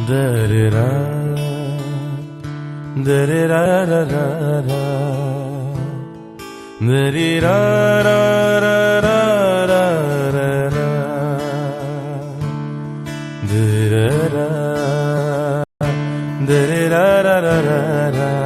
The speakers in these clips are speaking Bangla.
Da-da-da, da-da-da-da-da-da, da-da-da-da-da-da-da, da-da-da, da-da-da-da-da-da,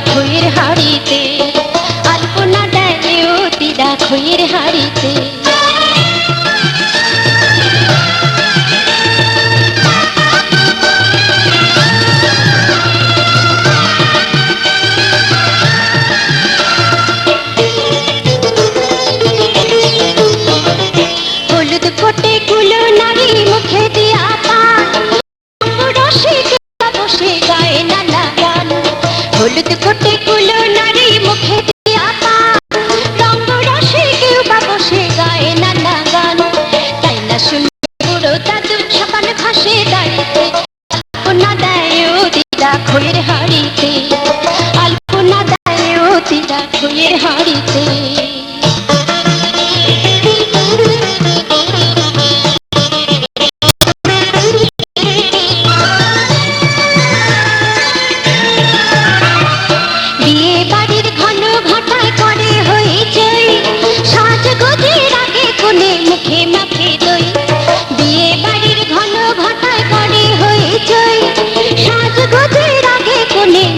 খইয়ের হাড়িতে, আলপনা দেয় নিয়তিরা খইয়ের হাড়িতে। হলুদ ফোটে কুলো নারী মুখে দিয়া পান, রসিক বসে গায়ে নানা গান। হলুদ ফোটে কুলো নারী মুখে দিয়া পান, রঙ্গ রসিক বসে গায়ে নানা গান। তাই না শুনি বুড়ো দাদু সকাল ঘাসে দাঁড়িতে, আলপনা দেয় দিদা খইয়ের হাড়িতে, আলপনা দেয় দিদা খইয়ের হাড়িতে।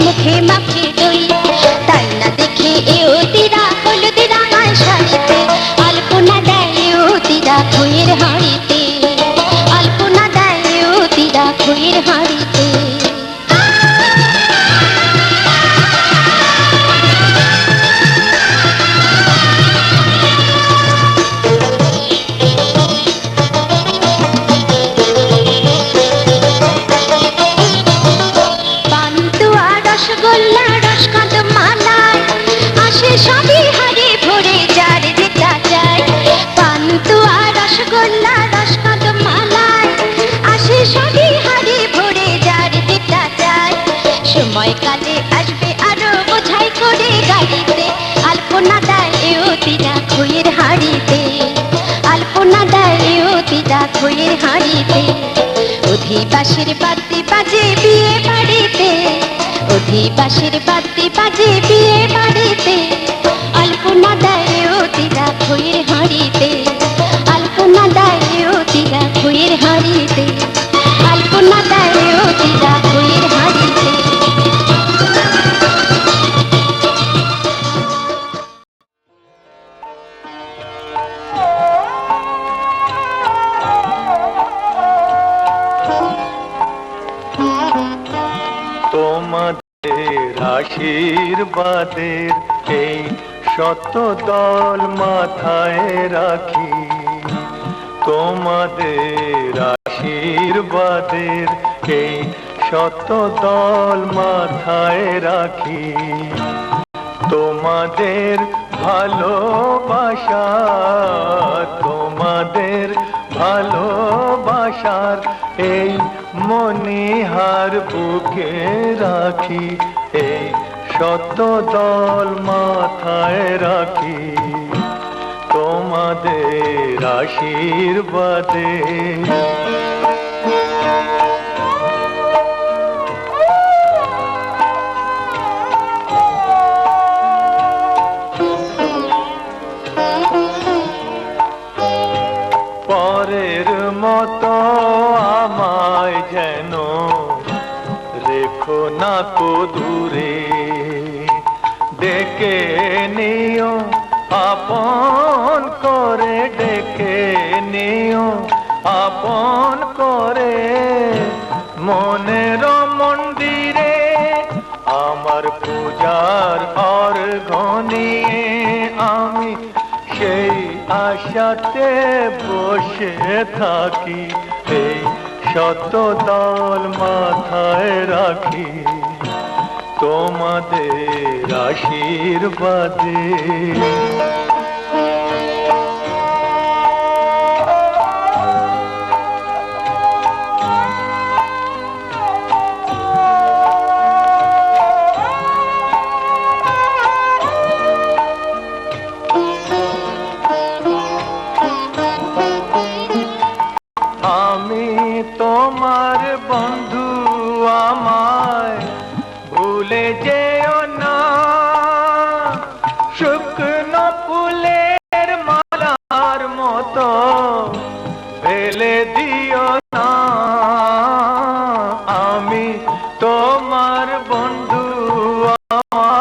মুখে মাখে দই, তাই না দেখে এওতিরা হলুদ রাঙায় শাড়িতে, আলপনা দেয় এওতিরা খইয়ের হাড়িতে, আলপনা দেয় এওতিরা খইয়ের হাড়িতে। সবই হারে ভরে যার যেটা চাই, পান্তুয়া রসগোল্লা রসকাদ মালাই, আসে সবই হারে ভরে যার যেটা চাই। সময় কালে আসবে আরো বোঝাই করে গাড়িতে, আলপনা দেয় এওতিরা খইয়ের হাড়িতে, আলপনা দেয় এওতিরা খইয়ের হাড়িতে। অধিবাসের বাদ্যি বাজে বিয়ে বাড়িতে, অধিবাসের বাদ্যি বাজে বিয়ে বাড়িতে, আলপনা দেয় এওতিরা খইয়ের হাড়িতে, আলপনা দেয় এওতিরা খইয়ের হাড়িতে, আলপনা দেয় এওতিরা খইয়ের হাড়িতে। তোমাদের আশীর্বাদের এই শত দল মাথায় রাখি, তোমাদের আশীর্বাদের এই শত দল মাথায় রাখি। তোমাদের ভালোবাসা, তোমাদের ভালোবাসার এই মনিহার বুকে রাখি, এই শত দল মাথায় রাখি। তোমাদের আশীর্বাদে পরের মতো আমায় যেন রেখো না কো দূরে, ডেকে নিও আপন করে, ডেকে নিও আপন করে। মনের মন্দিরে আমার পূজার অর্ঘ্য নিয়ে আমি সেই আশাতে বসে থাকি, এই শত দল মাথায় রাখি। তোমাদের আশীর্বাদে আমি তোমার বন্ধু, আমায় ভুলে যেও না। শুকনো ফুলের মালার মতো ফেলে দিও না। আমি তোমার বন্ধু, আমায়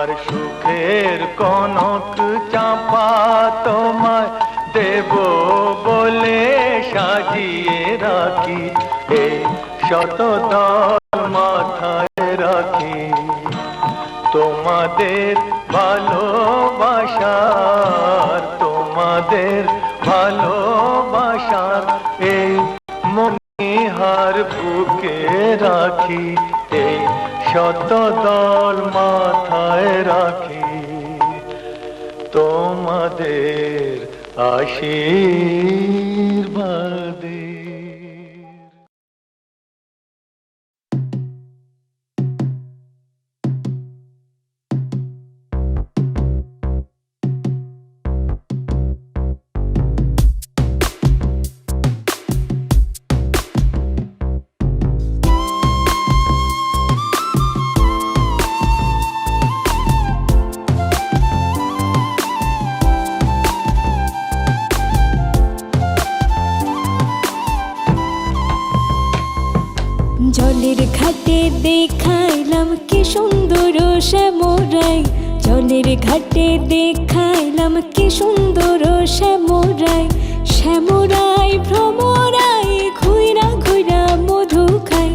আর সুখের কনক চাপা তোমায় দেব বলে সাজিয়ে রাখি, এই শতদল মাথায় রাখি। তোমাদের ভালোবাসার, তোমাদের ভালোবাসার এই মণিহার বুকে রাখি, এই শতদল মাথায় রাখি। তোমাদের আশীর্বাদে। জলের ঘাটে দেখাইলাম কি সুন্দর শ্যামরাই, জলের ঘাটে দেখাইলাম কি সুন্দর শ্যামরাই। শ্যামরাই ভ্রমরাই ঘুইরা ঘুইরা মধু খাই,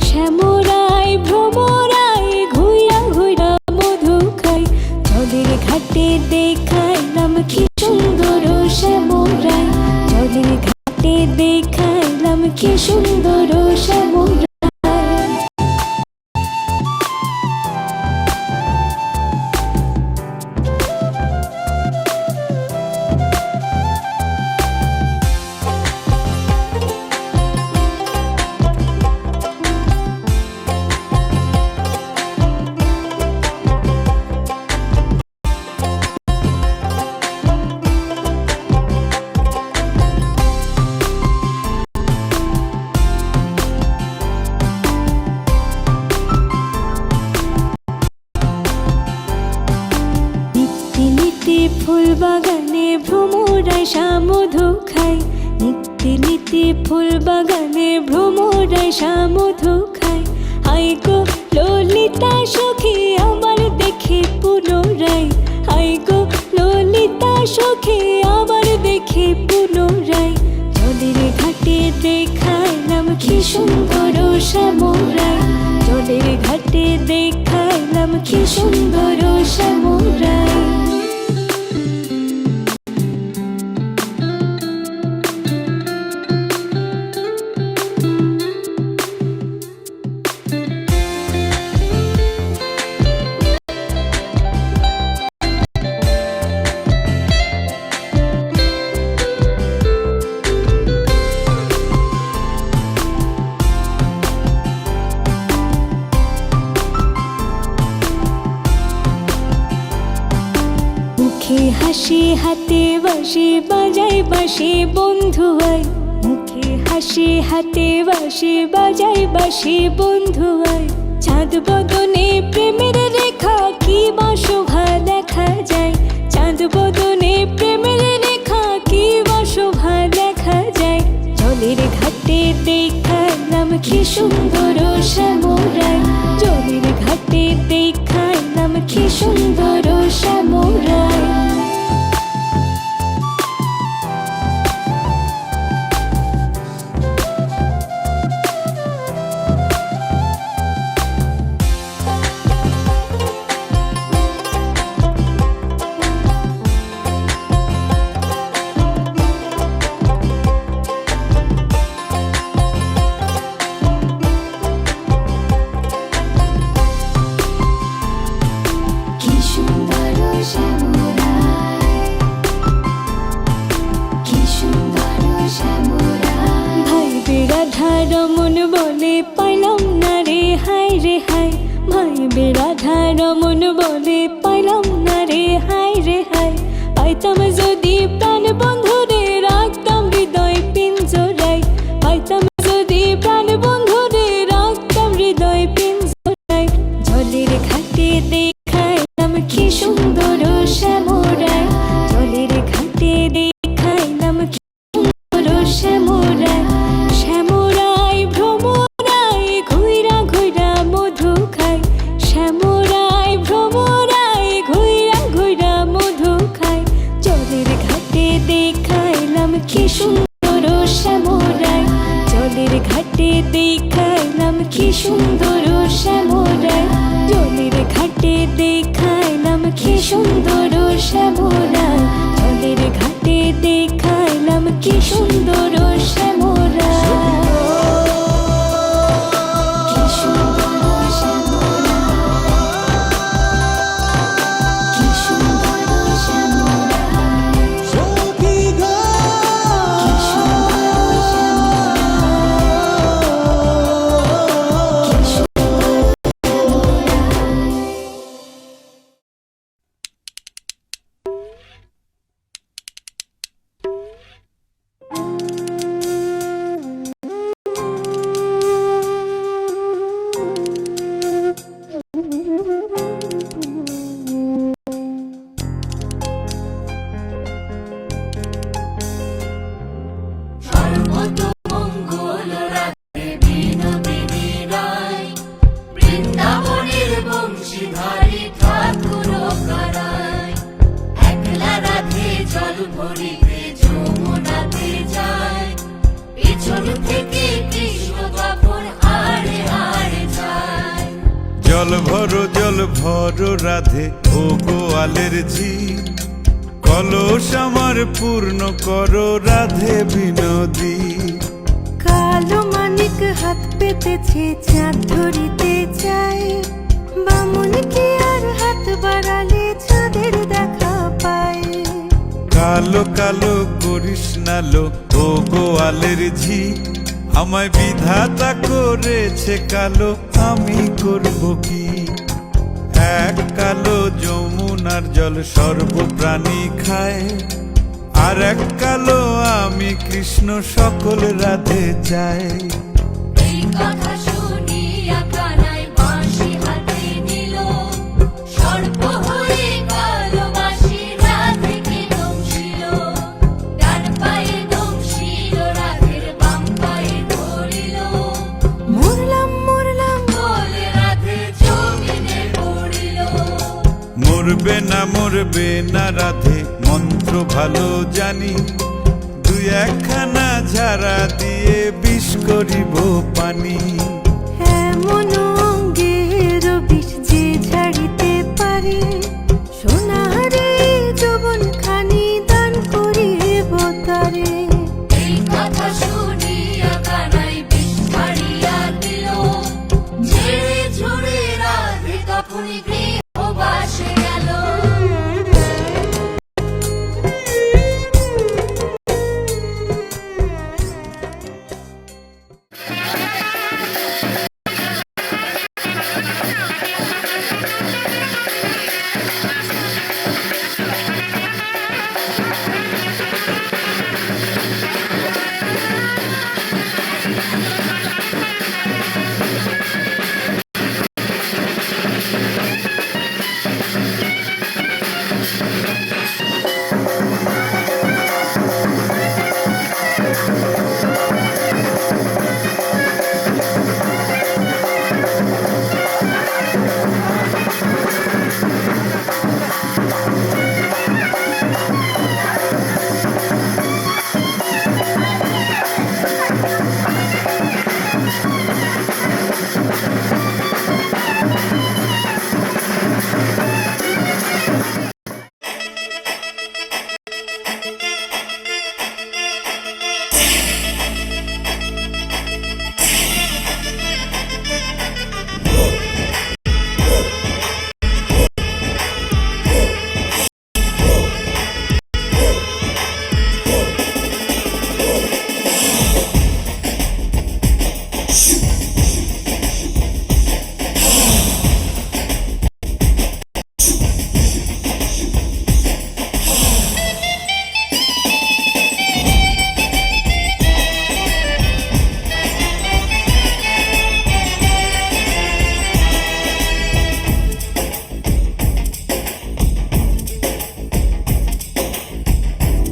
শ্যামরাই ভ্রমরাই ঘুইরা ঘুইরা মধু খাই। জলের ঘাটে দেখাইলাম কি সুন্দর শ্যামরাই, জলের ঘাটে দেখাইলাম কি সুন্দর শ্যামরাই। ফুল বাগানে ভ্রমরাই মধু খাই, নিত্যি নিত্যি ফুল বাগানে ভ্রমরাই মধু খাই। হাই গো ললিতা সখী আমার দেখি পুনরাই, হাই গো ললিতা সখী আমার দেখি পুনরাই। জলের ঘাটে দেখাইলাম কি সুন্দর শ্যামরাই, জলের ঘাটে দেখাইলাম কি সুন্দর শ্যামরাই। মুখে হাসি হাতে বাঁশি বাজাই বাঁশি বন্ধু আয়, মুখে হাসি হাতে বাঁশি বাজাই বাঁশি বন্ধু আয়। চাঁদ বদনে প্রেমের রেখা কি বা শোভা দেখা যায়, চাঁদ বদনে প্রেমের রেখা কি বা শোভা দেখা যায়। জলের ঘাটে দেখাইলাম কি সুন্দর শ্যামরাই, জলের ঘাটে দেখাইলাম কি সুন্দর শ্যামরাই। রমন বলে পাইলাম না রে হায় রে হায়, ভাই বেড়াধা রমন বলে পাইলাম না রে হায় রে হায়। পাইতাম যদি প্রাণ বন্ধু রে রাখতাম হৃদয় পিঞ্জরাই, পাইতাম যদি প্রাণ বন্ধু রে রাখতাম হৃদয় পিঞ্জরাই। জলের ঘাটে দেখাইলাম কি সুন্দর শ্যামরাই, জলের ঘাটে দেখাইলাম কি সুন্দর শ্যামরাই। শ্যামরাই ভ্রমরাই ঘুইরা ঘুইরা মধু খাই, শ্যামরাই ভ্রমরাই শ্যামরা, জলের ঘাটে দেখাইলাম কি সুন্দর শ্যামরা। কি সুন্দর শ্যামরা, কি সুন্দর শ্যামরা, কি সুন্দর শ্যামরা, কি সর্বতমঙ্গল রাধে বিনোদিনী রায়, বৃন্দাবনের বংশীধারী ঠাকুর কারায়। একলা রাধে জল ভরিতে যমুনাতে যায়, পিছন থেকে কৃষ্ণ তখন হারে হারে যায়। জল ভরো রাধে ও গোয়ালের ঝি, কলস আমার পূর্ণ করো রাধে বিনোদী। কালো মানিক হাত পেতেছে চাঁদ ধরিতে চায়, বামুন কি আর হাত বাড়ালে চাঁদের দেখা পায়। কালো কালো করিস নালো ও গোয়ালের ঝি, আমায় বিধাতা করেছে কালো, আমি করব কি? এক কালো যমুনার জল সর্বপ্রাণী খায়, আর এক কালো আমি কৃষ্ণ সকল রাধে চাই। এই কথা শুনিয়া কানাই বাঁশি হাতে নিল, সর্প হয়ে কালো বাঁশি রাধেকে দংশিল। ডান পায়ে দংশিল, রাধের বাম পায়ে ধরিল, মরলাম মরলাম বলে রাধে জমিনে পড়িল। মরবে না রাধে মন্ত্র ভালো জানি, দুই একখানা ঝাড়া দিয়ে বিষ করিব পানি। এমন অঙ্গের বিষ যে ঝাড়িতে পারে, সোনারে যৌবন খানি দান করিব তারে। এই কথা শুনিয়া কানাই বিষ ছাড়িয়া দিল, ঝেড়ে ঝুড়ে রাধে তখনই গৃহবাসে গেল।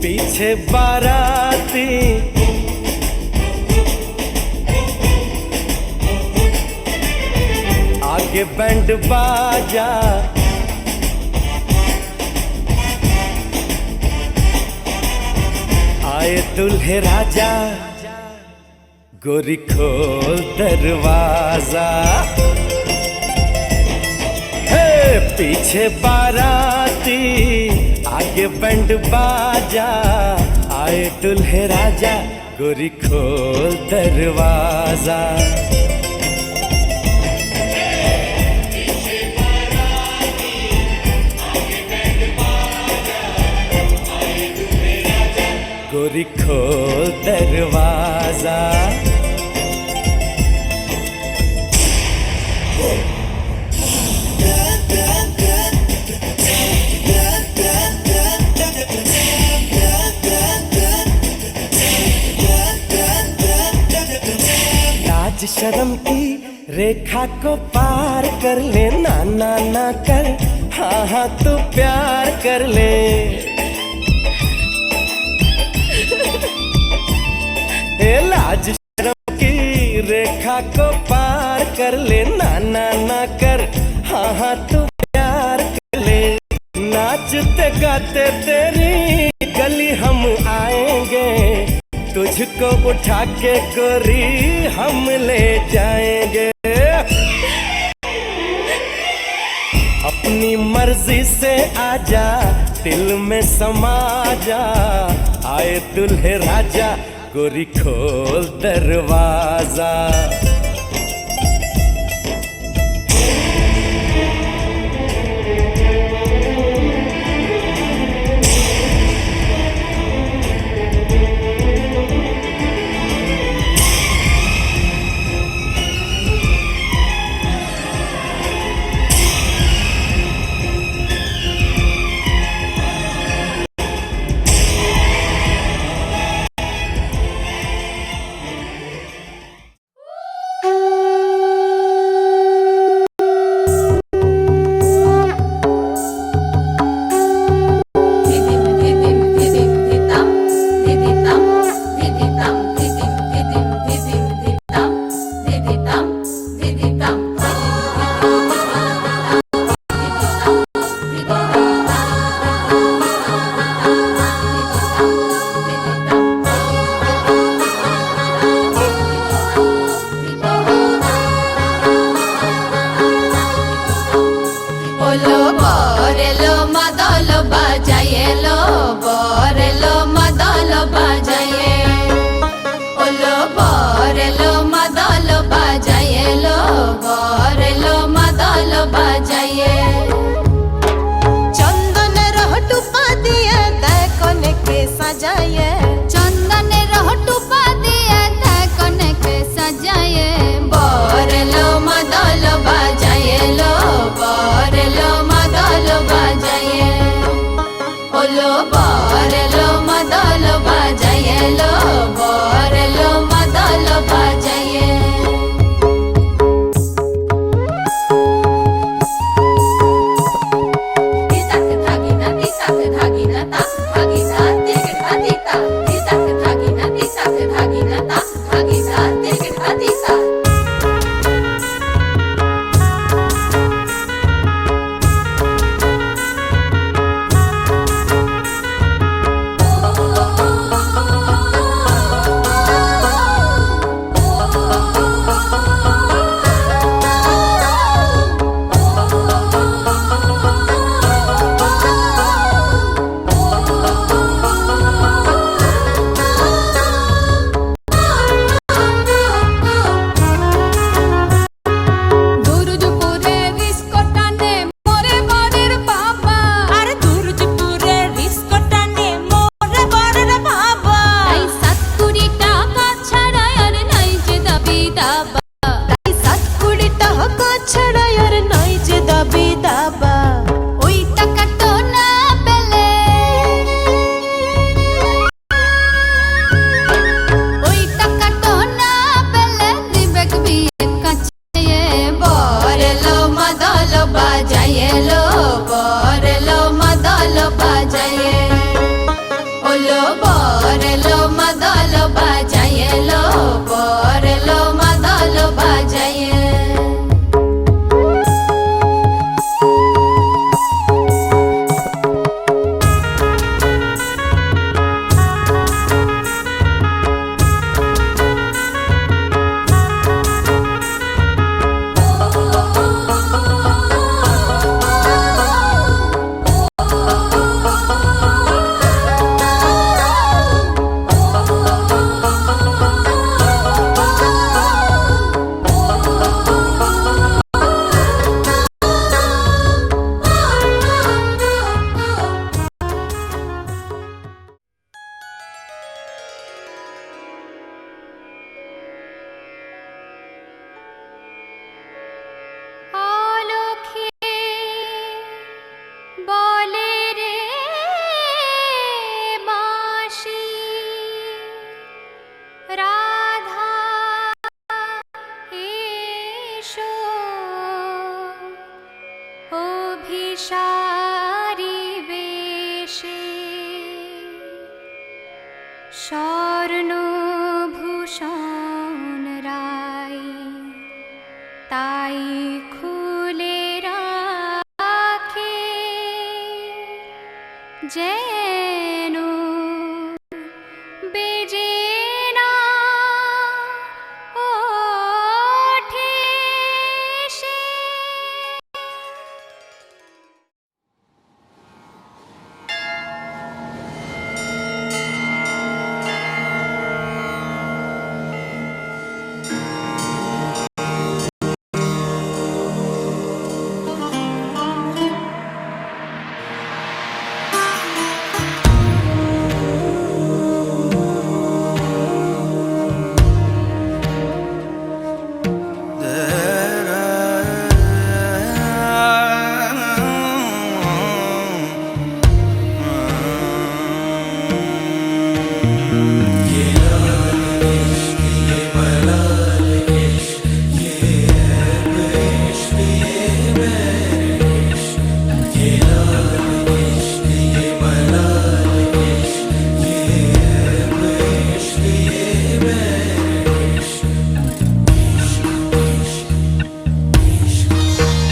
पीछे बाराती आगे बैंड बाजा, आए दुल्हे राजा, गोरी खोल दरवाजा। हे पीछे बाराती आगे बैंड बाजा, आए दुल्हे राजा गोरी खोल दरवाजा। गोरी खोल दरवाजा। लाज शर्म की रेखा को पार कर ले, ना ना ना कर, हाँ हाँ तू प्यार कर ले। लाज शर्म की रेखा को पार कर ले, ना ना ना कर, हाँ हाँ तू प्यार कर ले। नाचते गाते तेरी गली हम आएंगे, तुझको उठा के गोरी हम ले जाएंगे। अपनी मर्जी से आजा, दिल में समा जा, आए दुल्हे राजा गोरी खोल दरवाजा। যেন বেজে না ওঠে সে।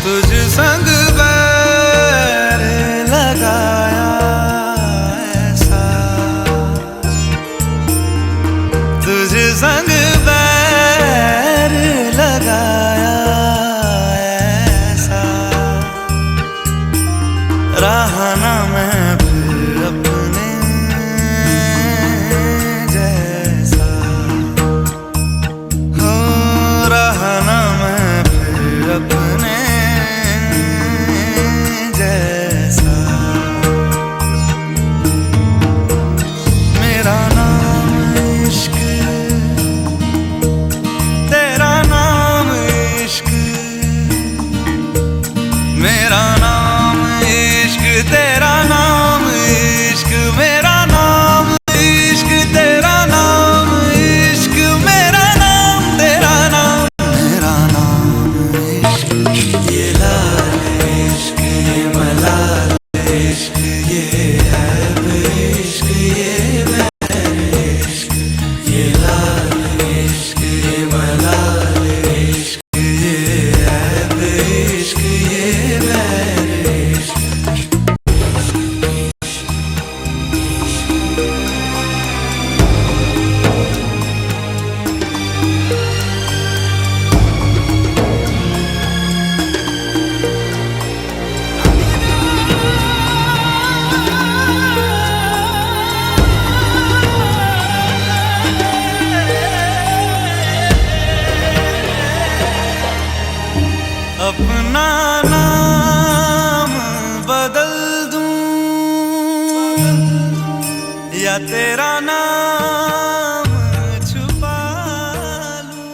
तुझ संग बैर लगाया ऐसा, तुझ संग बैर लगाया ऐसा, रहा ना मैं फिर अपने जैसा, हो रहा ना मैं फिर अपने जैसा। मेरा नाम इश्क, तेरा नाम इश्क, मेरा नाम इश्क, तेरा नाम इश्क, मेरा नाम इश्क, तेरा नाम इश्क, मेरा नाम तेरा नाम, मेरा नाम इश्क। ये लाल इश्क, ये मलाल इश्क, ये ऐब इश्क, ये बैर इश्क, ये लाल इश्क, ये मलाल इश्क, ये ऐब इश्क, ये बैर इश्क। अपना नाम बदल दूं या तेरा नाम छुपा लूं।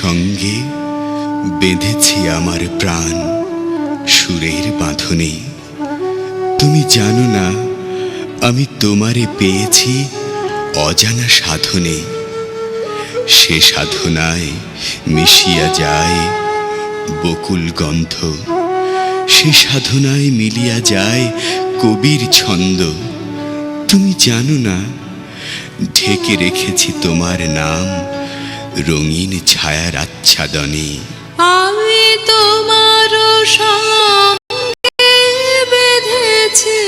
সঙ্গে বেঁধেছি আমার প্রাণ সুরের বাঁধনে। তুমি জানো না আমি তোমারে পেয়েছি অজানা সাধনে। সে সাধনায় মিশিয়া যায় বকুল গন্ধ, সে সাধনায় মিলিয়া যায় কবির ছন্দ। তুমি জানো না ঢেকে রেখেছি তোমার নাম রঙিন ছায়ার আচ্ছাদনে। আমি তোমার সঙ্গে বেঁধেছি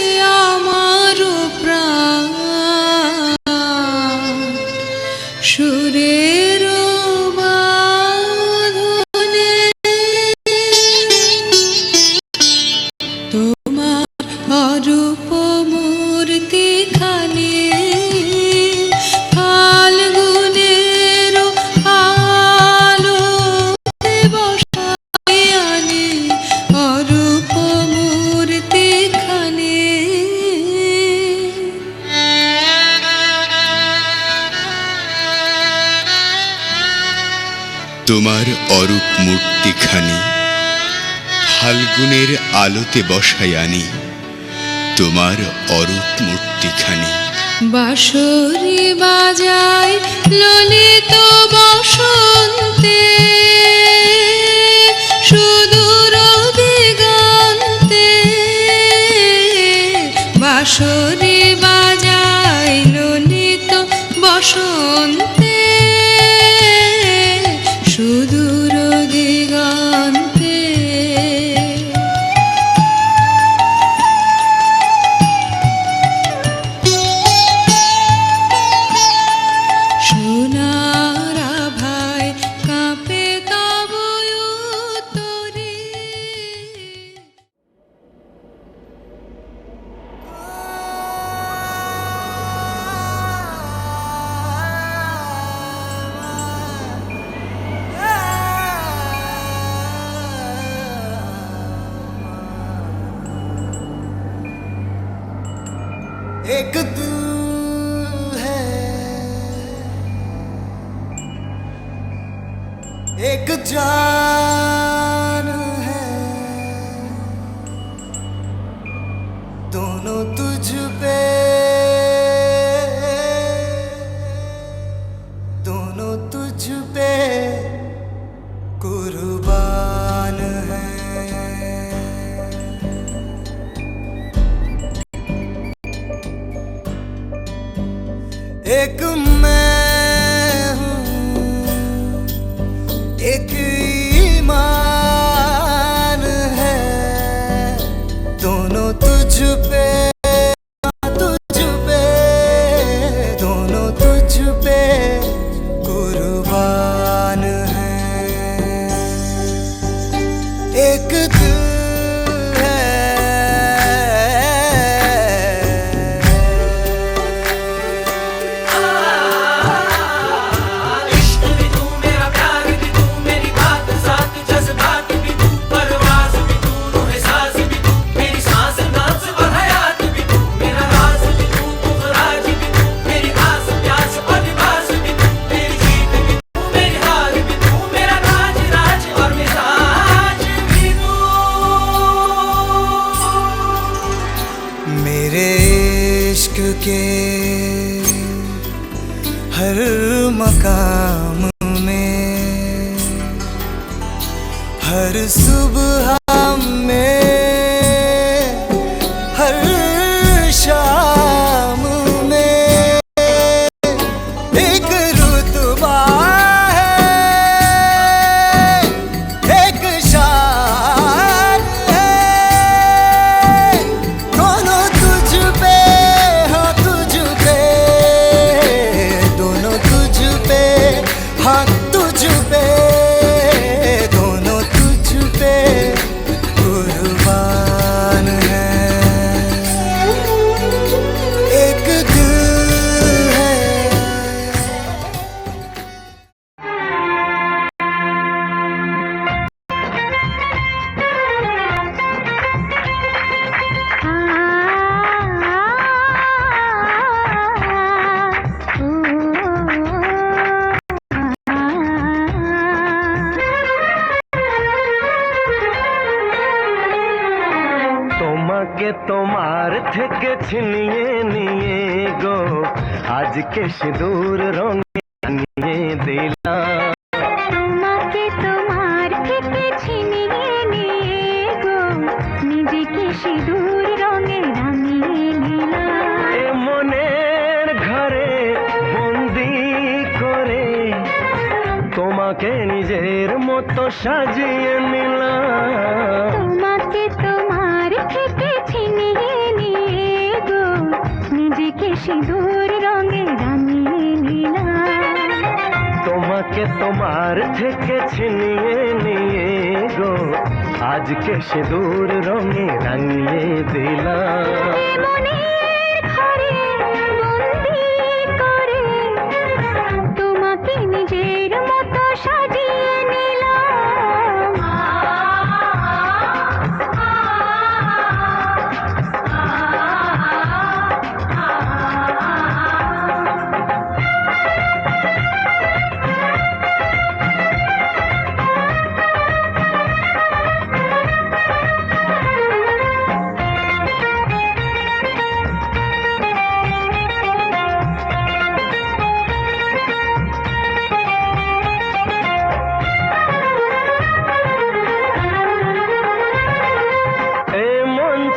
আমার প্রাণ সুরের বাঁধনে। তোমার অরূপ মূর্তি খানি ফাল্গুনের আলো বসাই আনি অরূপ মূর্তি খানি। তোমার অরূপ মূর্তিখানি ফাল্গুনের আলোতে বসাই আনি তোমার অরূপ মূর্তিখানি। বাঁশরি বাজায় ললিত বসন্তে সুদূর দিগন্তে। বাঁশরি বাজায় ললিত বসন্তে সুদূর দিগন্তে। সোনার আভায় কাঁপে তব উত্তরে। एक दिल है एक जान है, दोनों तुझ पे दोनों तुझ पे कुर्बान है। एक मैं हूँ एक ईमान है, दोनों तुझ पे दोनों तुझ पे कुर्बान है। एक दिल है मेरे इश्क के हर मकाम में हर सुबह में हर शाम में एक रुतबा है, एक शान है, दोनों तुझ पे हाँ तुझ पे दोनों तुझ पे हाँ तुझ पे दोनों तुझ पे ছিনিয়ে নিয়ে গো আজকে সিঁদুর রঙে রাঙিয়ে দিলাম। তোমাকে তোমার থেকে ছিনিয়ে নিয়ে গো নিজেকে সিঁদুর রঙে রাঙিয়ে নিলাম। এ মনের ঘরে বন্দি করে তোমাকে নিজের মতো সাজিয়ে নিলাম। তোমাকে তোমার থেকে ছিনিয়ে নিয়ে গো নিজেকে সিঁদুর রঙে রাঙিয়ে নিলাম। তোমাকে তোমার থেকে ছিনিয়ে নিয়ে গো আজকে সিঁদুর রঙে রাঙিয়ে দিলাম। মনের ঘরে বন্দি করে তোমাকে নিজের মতো সাজিয়ে নিলাম।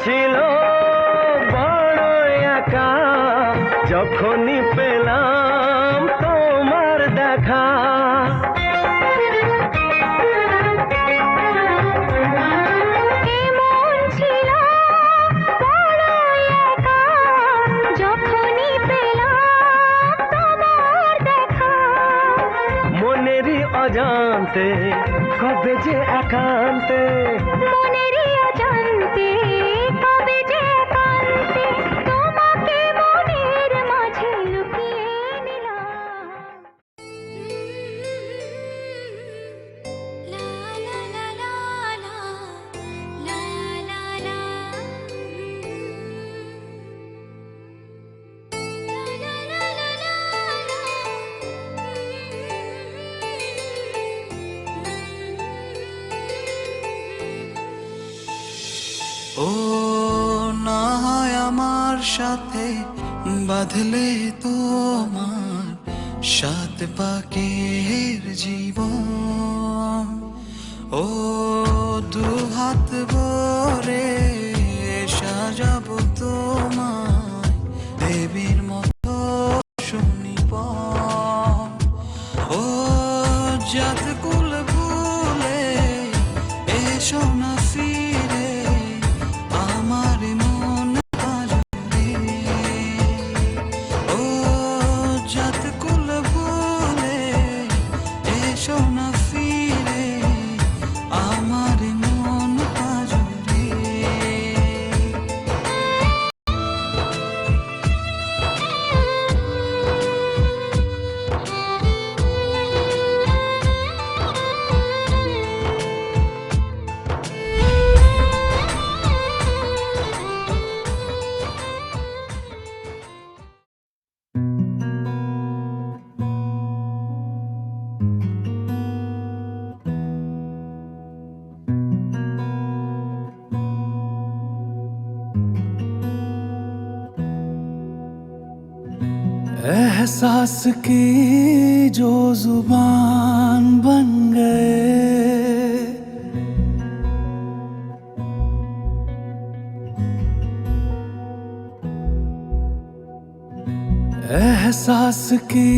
ছিল বড় একা যখনই পেলাম তোমার দেখা। এমন ছিল বড় একা যখনই পেলাম তোমার দেখা। মনেরই অজান্তে কবে যে একান্তে, মনেরই অজান্তে কবে যে একান্তে তোমাকে মনের মাঝে লুকিয়ে নিলাম। লা লা লা লা লা লা লা লা লা লা ও না হয় আমার সাথে বাঁধলে তোমার সাত পাকের জীবন। ও দু হাত ভরে সাজাবো তোমায় দেবীর মতো শুনিব। ও যাত কুল ভুলে এসো না ফিরে আমার মন পাজরে। ও যাত কুল ভুলে এসো না ফিরে আমার মন পাজরে। एहसास की जो जुबान बन गए, एहसास की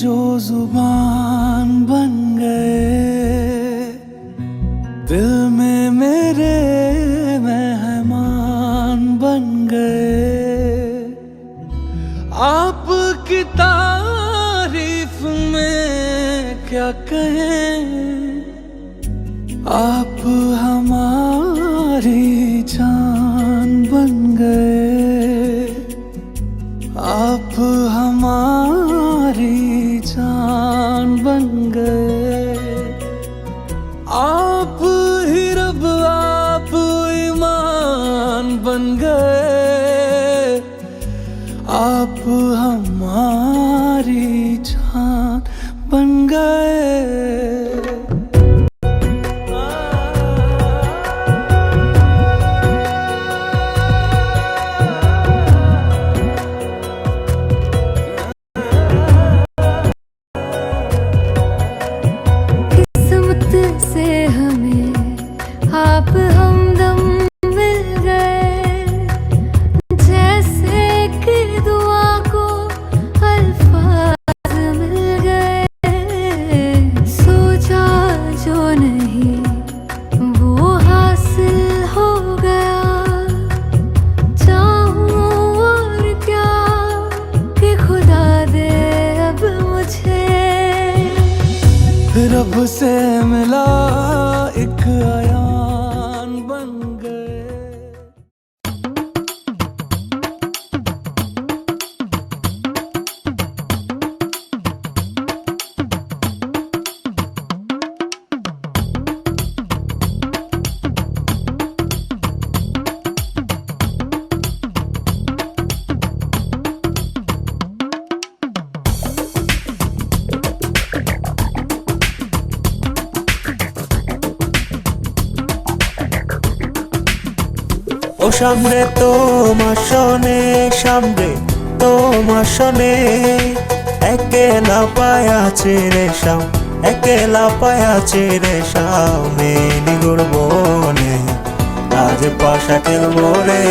जो जुबान बन गए, दिल में मेरे मेहमान बन गए। आपकी तारीफ में क्या कहें, आप हमारी जान बन गए। आप हमारी जान बन गए। आप ही रब आप ईमान बन गए। आप हमारी जान बन गए। से मिला एक अयान बन गए। ও সামনে তোমার শোনে, সামনে তোমার শোনে, একেলা পায়াছে রে শাম, একেলা পায়াছে রে শামে নিগুড় বনে, আজ পাশা খেলবো রে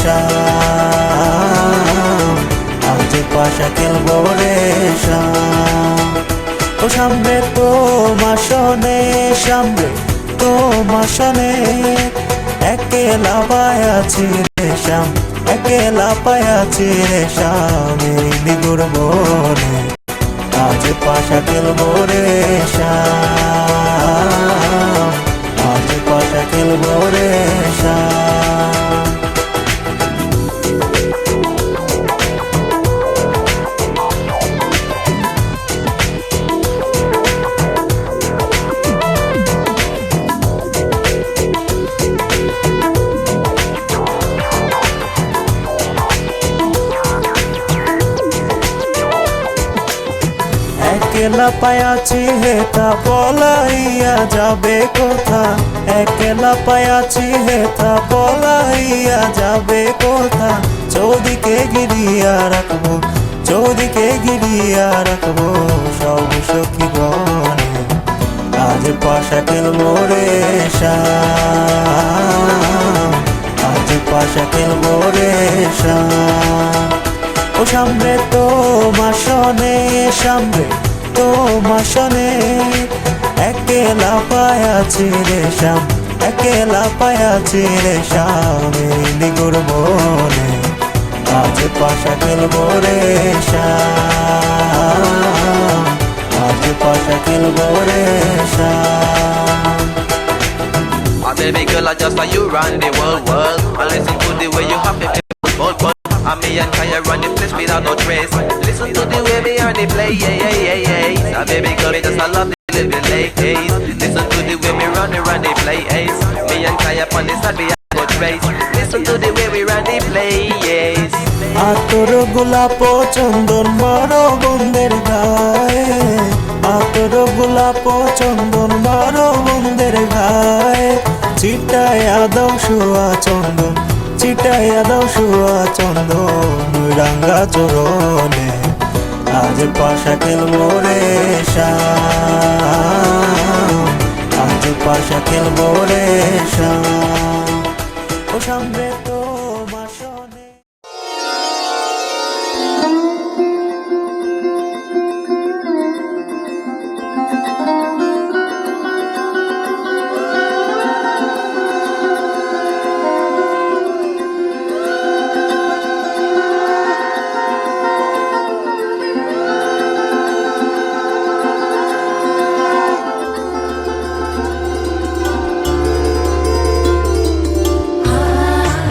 শাম, আজ পাশা খেলবো রে শাম। ও সামনে তোমার শোনে, সামনে তোমার শোনে, একেলা পায়াছি রে শাম, একেলা পায়াছি রে শাম নিগুড় বনে, আজ পাশা খেলবো রে শাম, আজ পাশা খেলবো রে শাম। একেলা পায়াছি হেতা পলাইয়া যাবে কোথা, একেলা পায়াছি হেতা পলাইয়া যাবে কোথা, চৌদিকে গিরিয়া রাখবো, চৌদিকে গিরিয়া রাখবো সব সখী গণে, আজ পাশা খেলবো রে শাম, আজ পাশা খেলবো রে শাম। ও সামনে তোমার শোনে, সামনে তোমার শোনে, একেলা পায়াছি রে শাম, একেলা পায়াছি রে শামে নিগুড় বনে, আজ পাশা খেলবো রে শাম, আজ পাশা খেলবো রে শাম। My baby girl, I just saw you run the world. I listen to the way you have it, bold. And me and Kaya run the place without no trace. Listen to the way me and they play, yeah, yeah, yeah, yeah. My baby girl, me just I love the living late days. Listen to the way me run the play, ace. Me and Kaya on the side, we have no trace. Listen to the way we run the play, yes. আতর গোলাপ চন্দন বড় বন্দের গায়ে, আতর গোলাপ চন্দন বড় বন্দের গায়ে, ছিটায়া দাও শুয়া চন্দন, ছিটায়া দাও শুয়া চন্দন রাঙ্গা চরণে, আজ পাশা খেলবো রে শাম, আজ পাশা খেলবো রে শাম। ও সামনে তোমার শোনে। ah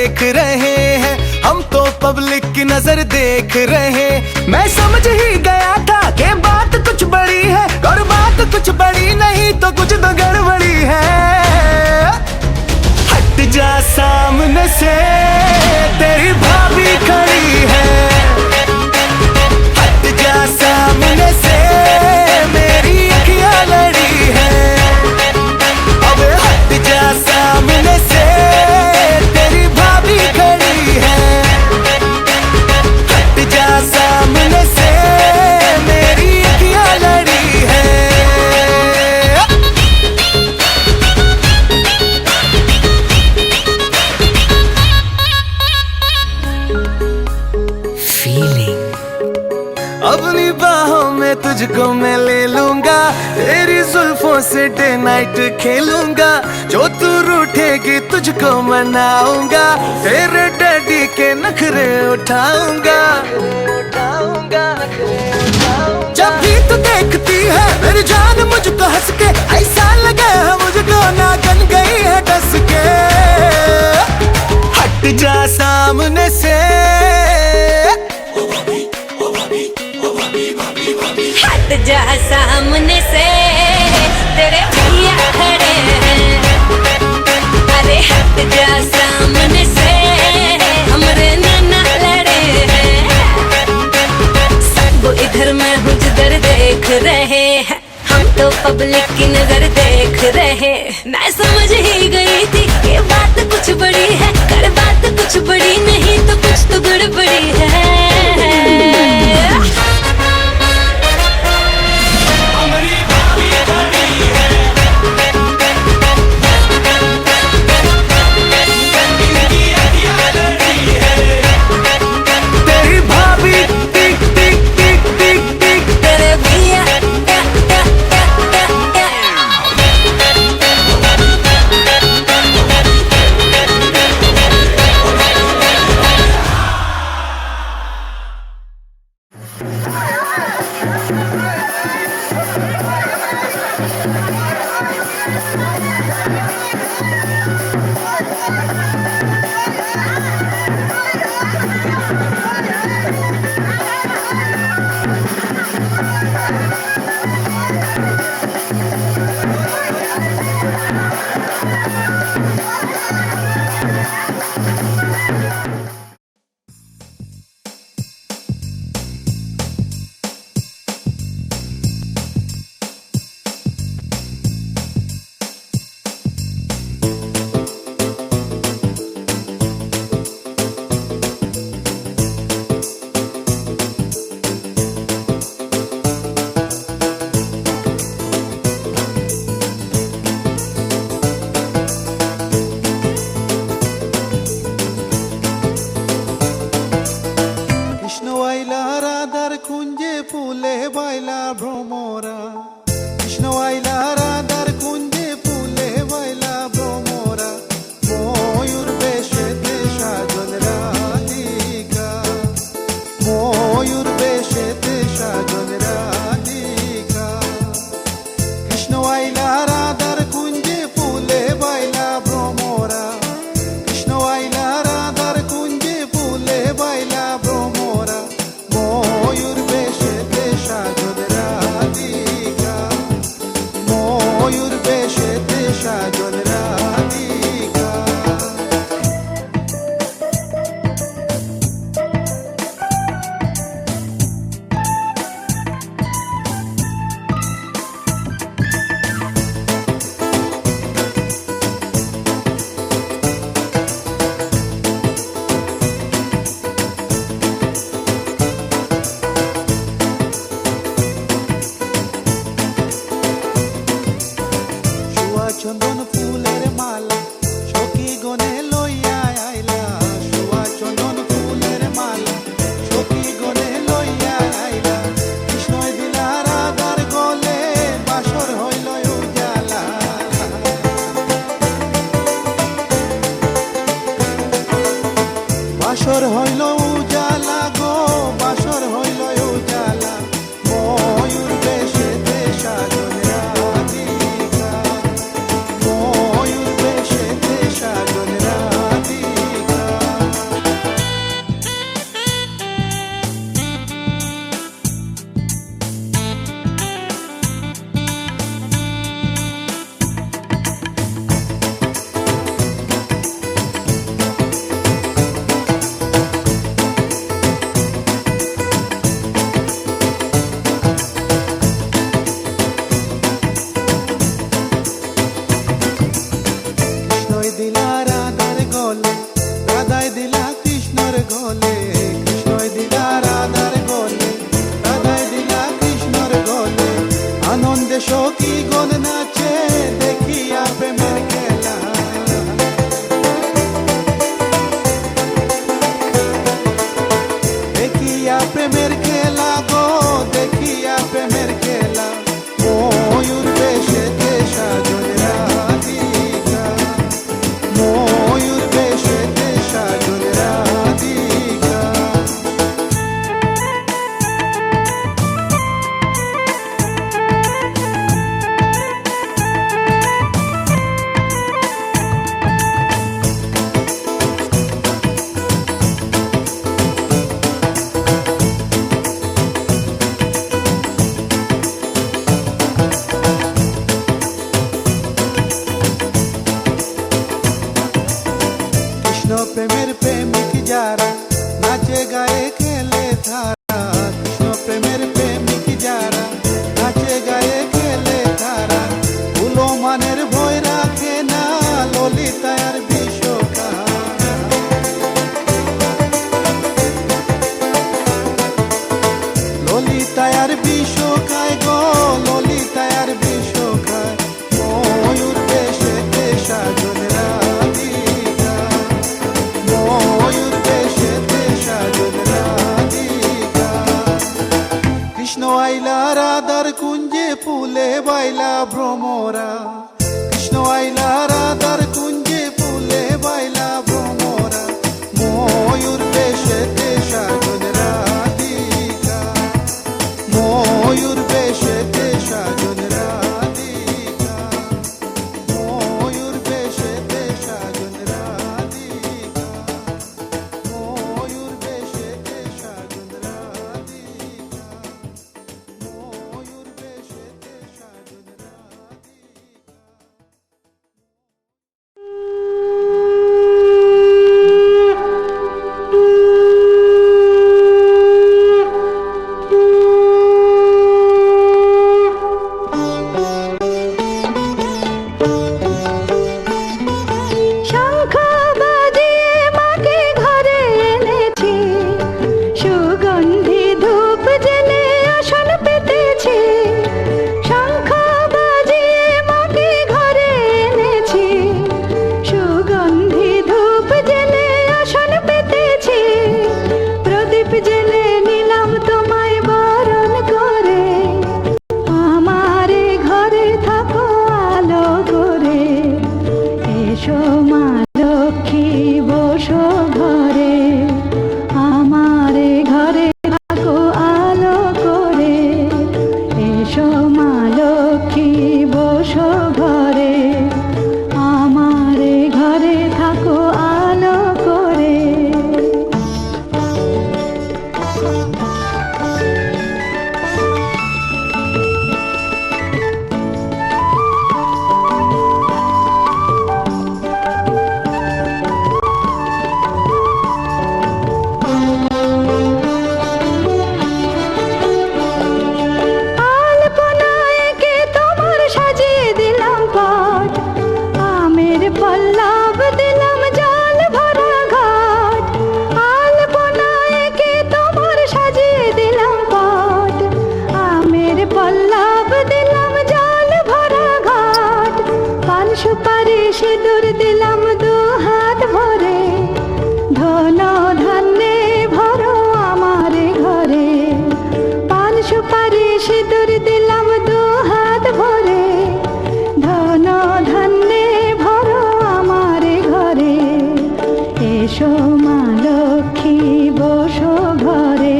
देख रहे हैं, हम तो पब्लिक की नजर देख रहे। मैं समझ ही गया था कि बात कुछ बड़ी है, और बात कुछ बड़ी नहीं तो कुछ तो गड़बड़ी है। हट जा सामने से, तेरी भाभी खड़ी है। हट जा सामने से, मेरी अखियां लड़ी है। अब हट जा सामने से, तेरी भाभी खड़ी है। हट जा सामने से, मेरी अखियां लड़ी है। अपनी बाहों में तुझको मैं ले लूंगा, तेरी जुल्फों से डे नाइट खेलूंगा। जो तू रूठेगी तुझको मनाऊंगा, तेरे डैडी के नखरे उठाऊंगा। जब भी तू देखती है मेरी जान मुझको हंस के, ऐसा लगे है मुझको नागन गई है डस के। हट जा सामने से, हट जा सामने से, तेरे भैया खड़े हैं। अरे हट जा सामने से, हमरे नाना लड़े हैं। सब इधर मैं हूँ जिधर देख रहे हैं, हम तो पब्लिक की नजर देख रहे। मैं समझ ही गई थी कि बात कुछ बड़ी है, कर बात कुछ बड़ी नहीं तो कुछ तो गड़बड़ी है। ময়ূর বেশ ললিতায় আর বিষ খায় গো ললিতায় আর বিষ খায় ময়ূর বেশেতে সাজন রাধিকা ময়ূর বেশেতে সাজন রাধিকা কৃষ্ণ আইলা রাধার কুঞ্জে ফুলে বাইলা ভ্রমরা কৃষ্ণ আইলা রাধার কুঞ্জে ফুলে বাইলা ভ্রমরা ময়ূর বেশেতে সাজন রাধিকা ময়ূর বেশেতে সাজন রাধিকা ময়ূর বেশেতে সাজন রাধিকা ময়ূর বেশেতে সাজন রাধিকা ময়ূর বেশেতে সাজন শঙ্খ বাজিয়ে মাকে ঘরে এনেছি সুগন্ধি ধূপ জেলে আসন পেতেছি শঙ্খ বাজিয়ে মাকে ঘরে এনেছি সুগন্ধি ধূপ জেলে আসন পেতেছি প্রদীপ জেলে নিলাম তোমায় বরণ করে আমারে ঘরে থাকো আলো করে এসো মা লক্ষ্মী বসো ঘরে আমারে ঘরে থাকো আলো করে এসো মা লক্ষ্মী বসো ঘরে আমারে ঘরে থাকো আলো করে আলপনায় এঁকে তোমার সাজিয়ে দিলাম পট আমের পল্লব দিলাম জল ভরা ঘাট আলপনায় এঁকে তোমার সাজিয়ে দিলাম পট আমের পল্লব দিলাম জল ভরা ঘাট পান সুপারি সিঁদুর দিলাম দু হাত ভরে ধন ধান্যে ভরো আমার ঘরে পান সুপারি সিঁদুর দিলাম দু হাত ভরে ধন ধান্যে ভরো আমার ঘরে এসো মা লক্ষ্মী বসো ঘরে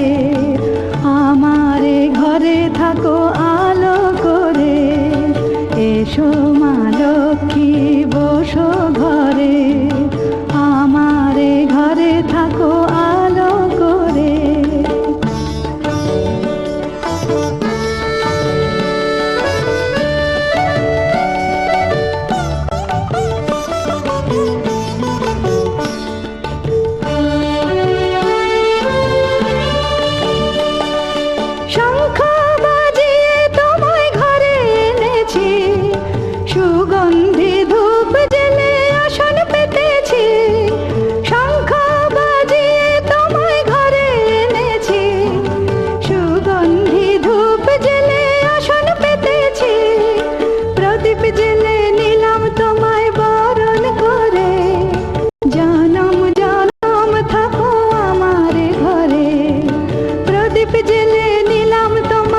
আমারে ঘরে থাকো আলো করে এসো মা লক্ষ্মী বসো ঘরে আমারে ঘরে থাকো আলো করে শঙ্খ বাজিয়ে তোমায় ঘরে এনেছি সুগন্ধি ধূপ জেলে আসন পেতেছি শঙ্খ বাজিয়ে তোমায় ঘরে এনেছি সুগন্ধি ধূপ জেলে আসন পেতেছি প্রদীপ জেলে নিলাম তোমায় বরণ করে জনম জনম থাকো আমার ঘরে প্রদীপ জেলে নিলাম তোমায়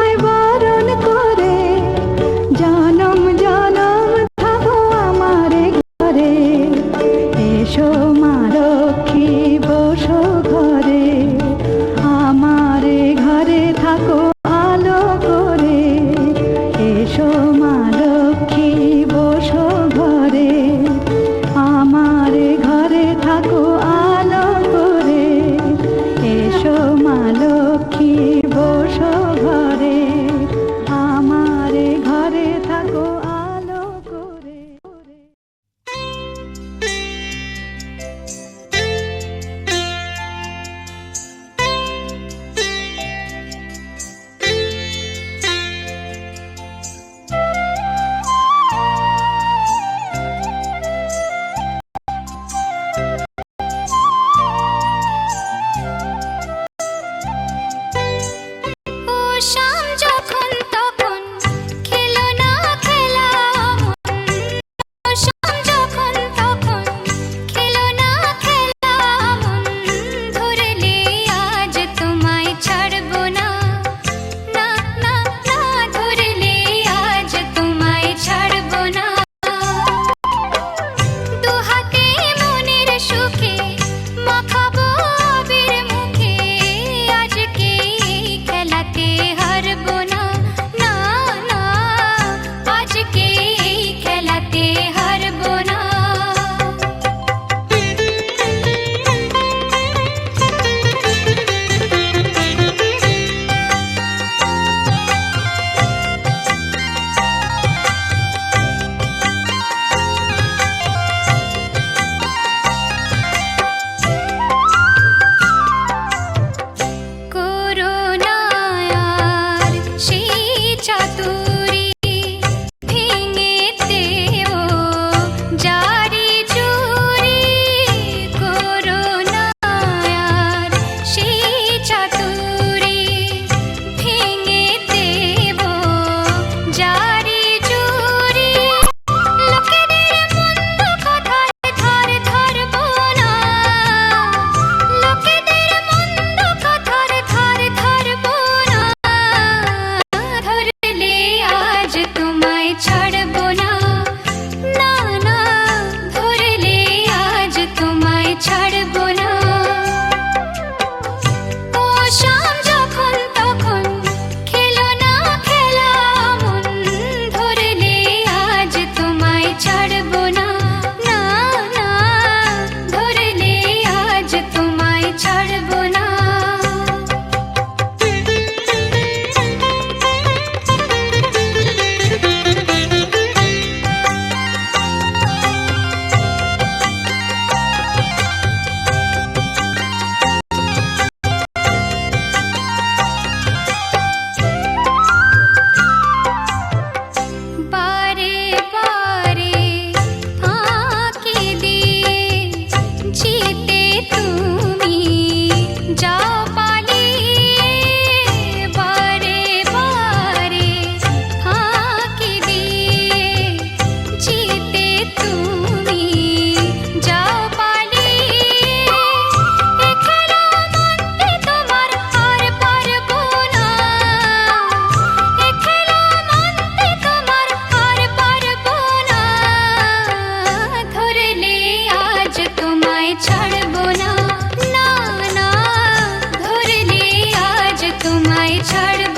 আর